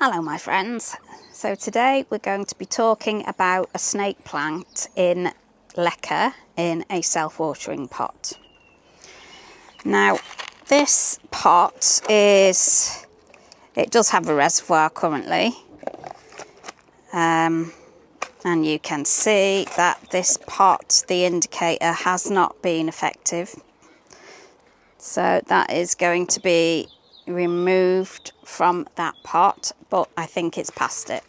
Hello my friends, so today we're going to be talking about a snake plant in Leca in a self-watering pot. Now this pot it does have a reservoir currently, and you can see that this pot, the indicator, has not been effective. So that is going to be removed from that pot, but I think it's past it.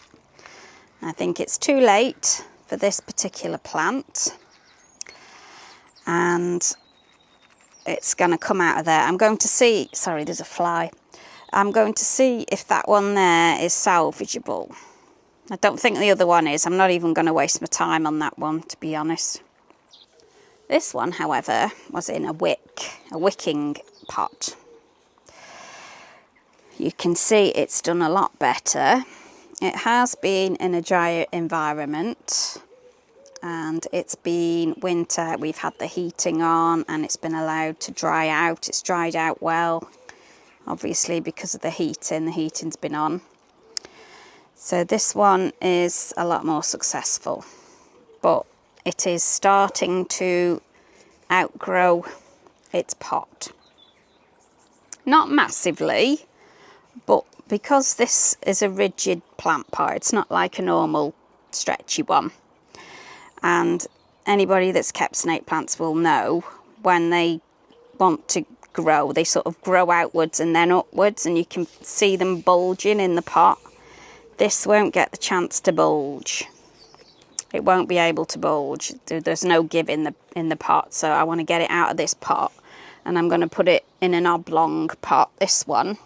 I think it's too late for this particular plant, and it's going to come out of there. I'm going to see, sorry, there's a fly. I'm going to see if that one there is salvageable. I don't think the other one is. I'm not even going to waste my time on that one, to be honest. This one, however, was in a wicking pot. You can see it's done a lot better. It has been in a dry environment, and it's been winter. We've had the heating on and it's been allowed to dry out. It's dried out well, obviously because of the heating. The heating's been on. So this one is a lot more successful, but it is starting to outgrow its pot. Not massively, but because this is a rigid plant pot, it's not like a normal stretchy one. And anybody that's kept snake plants will know when they want to grow, they sort of grow outwards and then upwards, and you can see them bulging in the pot. This won't get the chance to bulge. It won't be able to bulge. There's no give in the pot, so I want to get it out of this pot, and I'm going to put it in an oblong pot, this one.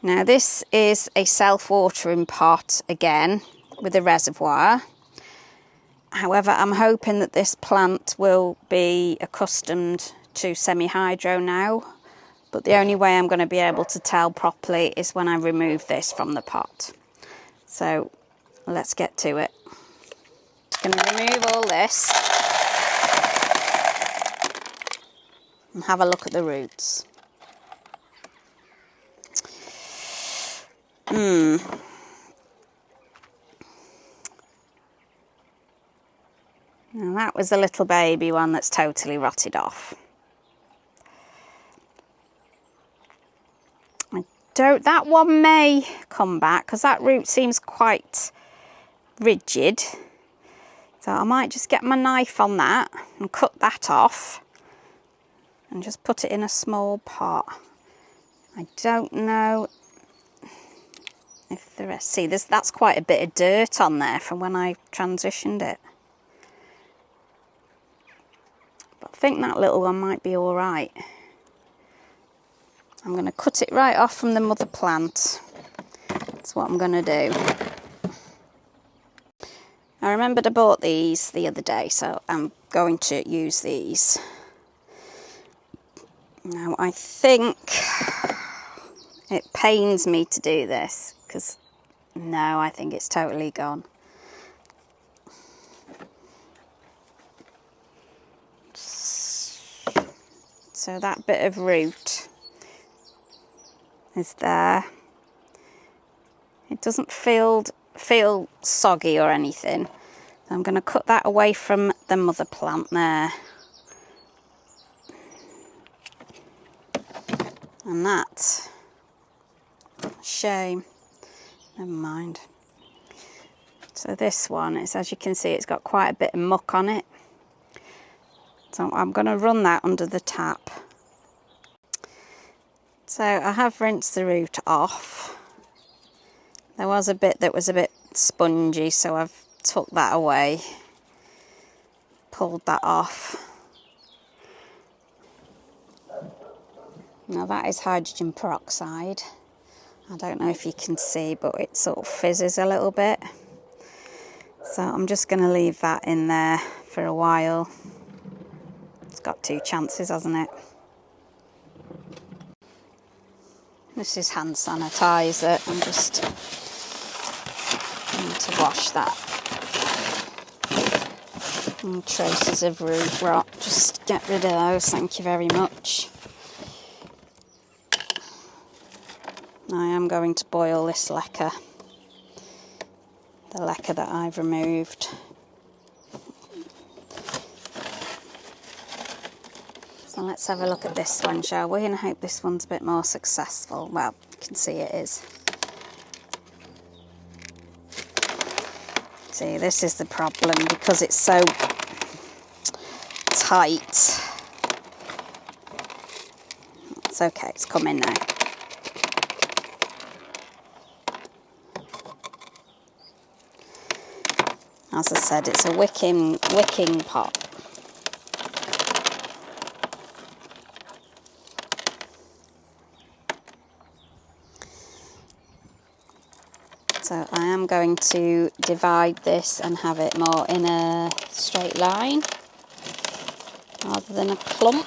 Now this is a self-watering pot again with a reservoir. However, I'm hoping that this plant will be accustomed to semi-hydro now, but the only way I'm going to be able to tell properly is when I remove this from the pot. So let's get to it. I'm going to remove all this and have a look at the roots. Now that was the little baby one that's totally rotted off. That one may come back because that root seems quite rigid. So I might just get my knife on that and cut that off and just put it in a small pot. I don't know if the rest, see that's quite a bit of dirt on there from when I transitioned it. But I think that little one might be all right. I'm going to cut it right off from the mother plant. That's what I'm going to do. I remembered I bought these the other day, so I'm going to use these. Now I think it pains me to do this because no, I think it's totally gone. So that bit of root is there. It doesn't feel soggy or anything. So I'm going to cut that away from the mother plant there. And that's a shame. Never mind. So this one is, as you can see, it's got quite a bit of muck on it. So I'm going to run that under the tap. So I have rinsed the root off. There was a bit that was a bit spongy, so I've took that away, pulled that off. Now that is hydrogen peroxide. I don't know if you can see, but it sort of fizzes a little bit. So I'm just going to leave that in there for a while. It's got two chances, hasn't it? This is hand sanitizer. I'm just going to wash that. And traces of root rot. Just get rid of those, thank you very much. I am going to boil this leca, the leca that I've removed. So let's have a look at this one, shall we? And I hope this one's a bit more successful. Well, you can see it is. See, this is the problem, because it's so tight. It's okay, it's coming now. As I said, it's a wicking pot. So I am going to divide this and have it more in a straight line rather than a clump.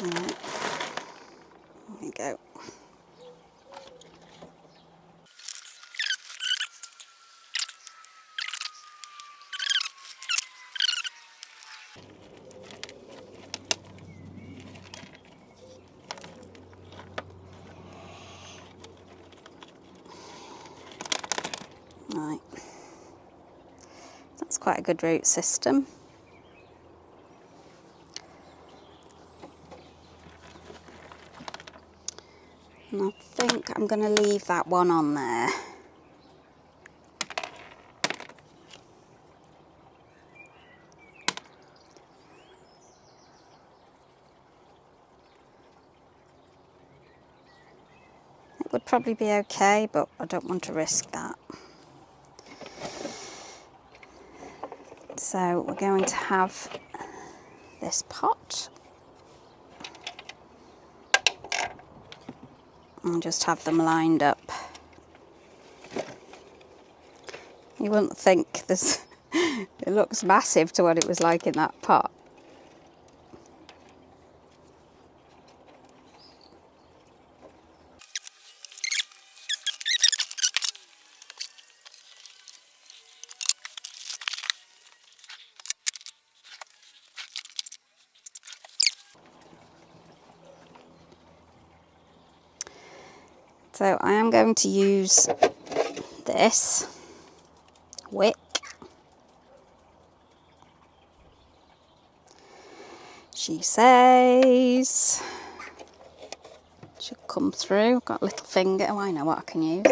Right. There we go. Right. That's quite a good root system. And I think I'm going to leave that one on there. It would probably be okay, but I don't want to risk that. So we're going to have this pot and just have them lined up. You wouldn't think this, it looks massive to what it was like in that pot. So I am going to use this wick. She says should come through. I've got a little finger. Oh, I know what I can use.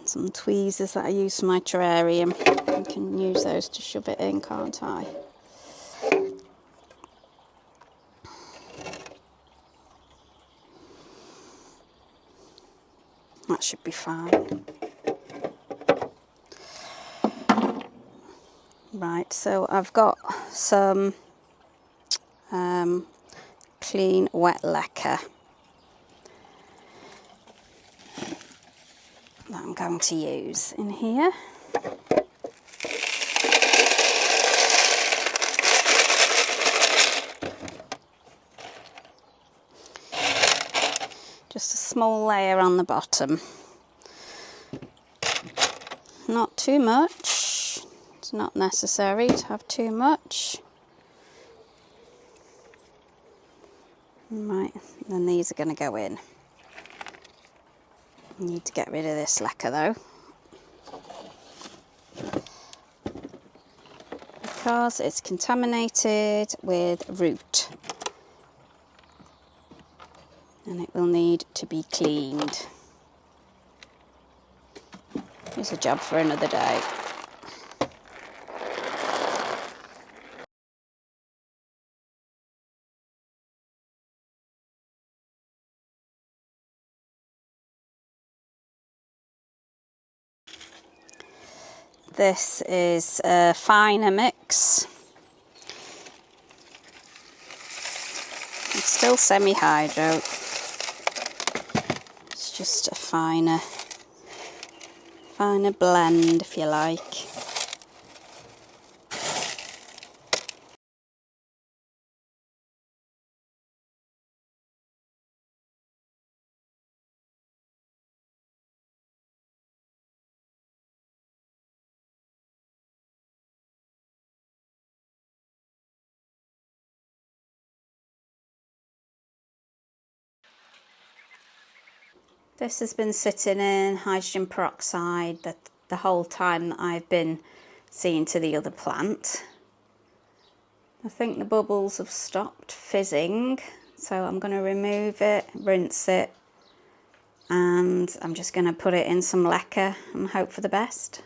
Some tweezers that I use for my terrarium. I can use those to shove it in, can't I? That should be fine. Right, so I've got some clean wet leca that I'm going to use in here. Just a small layer on the bottom. Not too much. It's not necessary to have too much. Right, then these are going to go in. Need to get rid of this leca though, because it's contaminated with root. and it will need to be cleaned. It's a job for another day. This is a finer mix. It's still semi-hydro. It's just a finer blend, if you like. This has been sitting in hydrogen peroxide the whole time that I've been seeing to the other plant. I think the bubbles have stopped fizzing, so I'm going to remove it, rinse it, and I'm just going to put it in some Leca and hope for the best.